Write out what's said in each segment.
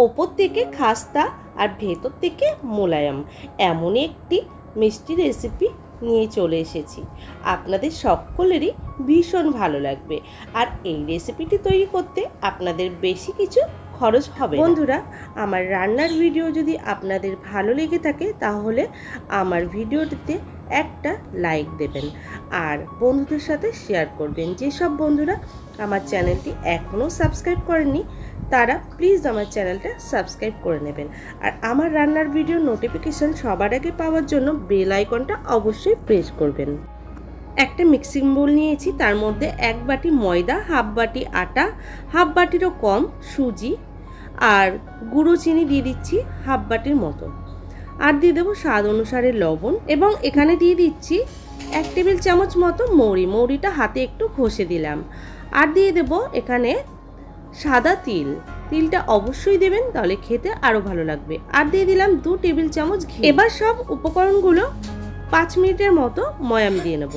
ওপর থেকে খাস্তা আর ভেতর থেকে মোলায়েম এমন একটি মিষ্টি রেসিপি নিয়ে চলে এসেছি। আপনাদের সকলেরই ভীষণ ভালো লাগবে। আর এই রেসিপিটি তৈরি করতে আপনাদের বেশি কিছু খরচ হবে। বন্ধুরা, আমার রান্নার ভিডিও যদি আপনাদের ভালো লেগে থাকে তাহলে আমার ভিডিওটিতে একটা লাইক দেবেন আর বন্ধুদের সাথে শেয়ার করবেন। যেসব বন্ধুরা আমার চ্যানেলটি এখনও সাবস্ক্রাইব করেননি তারা প্লিজ আমার চ্যানেলটা সাবস্ক্রাইব করে নেবেন। আর আমার রান্নার ভিডিও নোটিফিকেশন সবার আগে পাওয়ার জন্য বেল আইকনটা অবশ্যই প্রেস করবেন। একটা মিক্সিং বোল নিয়েছি, তার মধ্যে 1 বাটি ময়দা, হাফ বাটি আটা, হাফ বাটিরও কম সুজি আর গুঁড়ো চিনি দিয়ে দিচ্ছি হাফ বাটির মতো। আর দিয়ে দেবো স্বাদ অনুসারে লবণ এবং এখানে দিয়ে দিচ্ছি 1 টেবিল চামচ মতো মৌরিটা হাতে একটু ঘষে দিলাম। আর দিয়ে দেবো এখানে সাদা তিলটা অবশ্যই দেবেন, তাহলে খেতে আরও ভালো লাগবে। আর দিয়ে দিলাম 2 টেবিল চামচ ঘি। এবার সব উপকরণগুলো 5 মিনিটের মতো ময়াম দিয়ে নেব।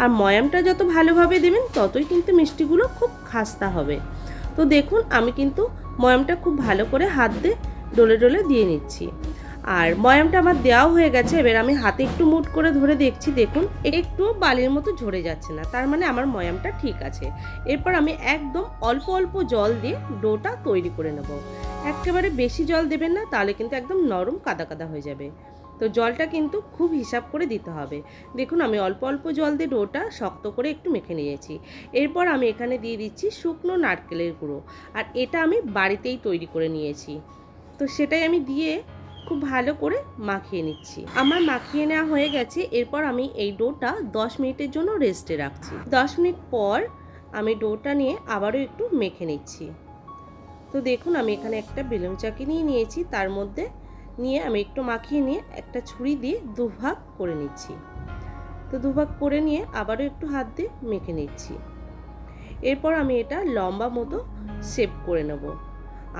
আর ময়ামটা যত ভালোভাবে দেবেন ততই কিন্তু মিষ্টিগুলো খুব খাস্তা হবে। তো দেখুন আমি কিন্তু ময়ামটা খুব ভালো করে হাত দিয়ে ডলে ডলে দিয়ে নিচ্ছি। আর ময়ামটা আমার দেওয়া হয়ে গেছে। এবার আমি হাতে একটু মুঠ করে ধরে দেখছি, দেখুন একটু বালির মতো ঝরে যাচ্ছে না, তার মানে আমার ময়ামটা ঠিক আছে। এরপর আমি একদম অল্প অল্প জল দিয়ে ডোটা তৈরি করে নেব। একেবারে বেশি জল দেবেন না, তাহলে কিন্তু একদম নরম কাদা কাদা হয়ে যাবে। তো জলটা কিন্তু খুব হিসাব করে দিতে হবে। দেখুন আমি অল্প অল্প জল দিয়ে ডোটা শক্ত করে একটু মেখে নিয়েছি। এরপর আমি এখানে দিয়ে দিচ্ছি শুকনো নারকেলের গুঁড়ো। আর এটা আমি বাড়িতেই তৈরি করে নিয়েছি, তো সেটাই আমি দিয়ে খুব ভালো করে মাখিয়ে নিচ্ছি। আমার মাখিয়ে নেওয়া হয়ে গেছে। এরপর আমি এই ডোটা 10 মিনিটের জন্য রেস্টে রাখছি। 10 মিনিট পর আমি ডোটা নিয়ে আবারও একটু মেখে নিচ্ছি। তো দেখুন আমি এখানে একটা বেলুন চাকি নিয়েছি, তার মধ্যে নিয়ে আমি একটু মাখিয়ে নিয়ে একটা ছুরি দিয়ে দুভাগ করে নিচ্ছি। তো দুভাগ করে নিয়ে আবারও একটু হাত দিয়ে মেখে নিচ্ছি। এরপর আমি এটা লম্বা মতো শেপ করে নেব।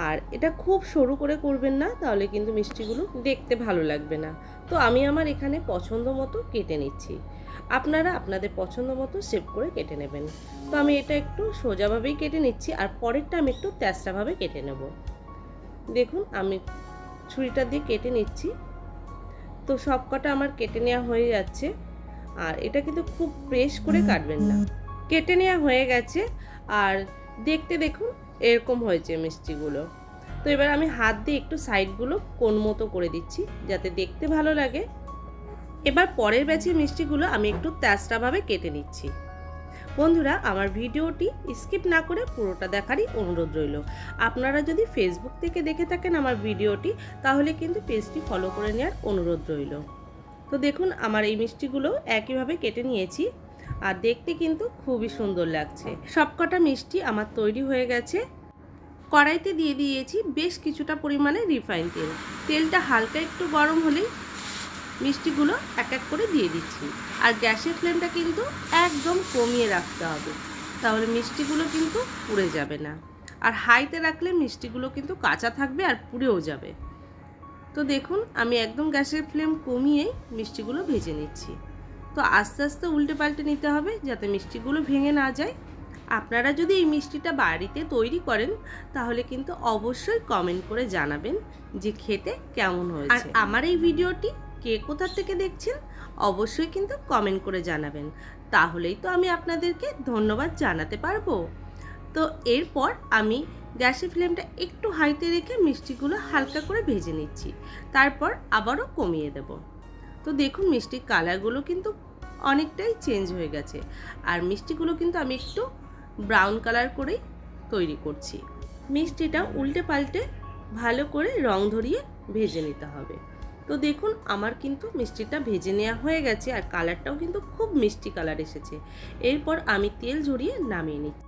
আর এটা খুব সরু করে করবেন না, তাহলে কিন্তু মিষ্টিগুলো দেখতে ভালো লাগবে না। তো আমি আমার এখানে পছন্দ মতো কেটে নিচ্ছি। আপনারা আপনাদের পছন্দ মতো শেপ করে কেটে নেবেন। তো আমি এটা একটু সোজাভাবেই কেটে নিচ্ছি, আর পরেরটা আমি একটু তেঁচড়াভাবে কেটে নেব। দেখুন আমি ছুরিটা দিয়ে কেটে নিচ্ছি। তো সব কটা আমার কেটে নেওয়া হয়ে যাচ্ছে। আর এটা কিন্তু খুব প্রেস করে কাটবেন না। কেটে নেওয়া হয়ে গেছে। আর দেখতে দেখুন এরকম হয়েছে মিষ্টিগুলো। তো এবার আমি হাত দিয়ে একটু সাইডগুলো কোণ মতো করে দিচ্ছি যাতে দেখতে ভালো লাগে। এবার পরের ব্যাচের মিষ্টিগুলো আমি একটু তেঁচড়াভাবে কেটে নিচ্ছি। বন্ধুরা, আমার ভিডিওটি স্কিপ না করে পুরোটা দেখারই অনুরোধ রইল। আপনারা যদি ফেসবুক থেকে দেখে থাকেন আমার ভিডিওটি, তাহলে কিন্তু পেজটি ফলো করে নেওয়ার অনুরোধ রইল। তো দেখুন আমার এই মিষ্টিগুলো একইভাবে কেটে নিয়েছি। আর দেখতে কিন্তু খুবই সুন্দর লাগছে। সবকটা মিষ্টি আমার তৈরি হয়ে গেছে। কড়াইতে দিয়ে দিয়েছি বেশ কিছুটা পরিমাণে রিফাইন তেল। তেলটা হালকা একটু গরম হলেই মিষ্টিগুলো এক এক করে দিয়ে দিচ্ছি। আর গ্যাসের ফ্লেমটা কিন্তু একদম কমিয়ে রাখতে হবে, তাহলে মিষ্টিগুলো কিন্তু পুড়ে যাবে না। আর হাইতে রাখলে মিষ্টিগুলো কিন্তু কাঁচা থাকবে আর পুড়েও যাবে। তো দেখুন আমি একদম গ্যাসের ফ্লেম কমিয়েই মিষ্টিগুলো ভেজে নিচ্ছি। তো আস্তে আস্তে উল্টে পাল্টে নিতে হবে যাতে মিষ্টিগুলো ভেঙে না যায়। আপনারা যদি এই মিষ্টিটা বাড়িতে তৈরি করেন তাহলে কিন্তু অবশ্যই কমেন্ট করে জানাবেন যে খেতে কেমন হয়েছে। আর আমার এই ভিডিওটি কে কোথা থেকে দেখছেন অবশ্যই কিন্তু কমেন্ট করে জানাবেন, তাহলেই তো আমি আপনাদেরকে ধন্যবাদ জানাতে পারবো। তো এরপর আমি গ্যাসের ফ্লেমটা একটু হাইতে রেখে মিষ্টিগুলো হালকা করে ভেজে নিচ্ছি, তারপর আবারও কমিয়ে দেব। তো দেখুন মিষ্টির কালারগুলো কিন্তু অনেকটাই চেঞ্জ হয়ে গেছে। আর মিষ্টিগুলো কিন্তু আমি একটু ব্রাউন কালার করেই তৈরি করছি। মিষ্টিটা উল্টে পাল্টে ভালো করে রং ধরিয়ে ভেজে নিতে হবে। তো দেখুন আমার কিন্তু মিষ্টিটা ভেজে নেওয়া হয়ে গেছে আর কালারটাও কিন্তু খুব মিষ্টি কালার এসেছে। এরপর আমি তেল ঝরিয়ে নামিয়ে নিচ্ছি।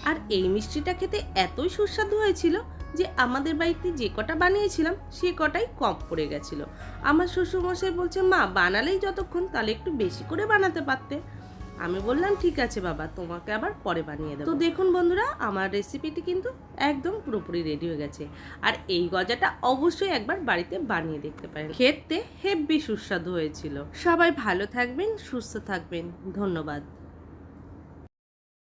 আর এই মিষ্টিটা খেতে এতই সুস্বাদু হয়েছিল যে আমাদের বাড়িতে যে কটা বানিয়েছিলাম সে কটাই কম পড়ে গেছিল। আমার শ্বশুরমশাই বলছে, মা বানালেই যতক্ষণ তাহলে একটু বেশি করে বানাতে পারতে। আমি বললাম ঠিক আছে বাবা, তোমাকে আবার পরে বানিয়ে দেবো। তো দেখুন বন্ধুরা আমার রেসিপিটি কিন্তু একদম পুরোপুরি রেডি হয়ে গেছে। আর এই গজাটা অবশ্যই একবার বাড়িতে বানিয়ে দেখতে পারেন, খেতে হেব্বি সুস্বাদু হয়েছিল। সবাই ভালো থাকবেন, সুস্থ থাকবেন, ধন্যবাদ।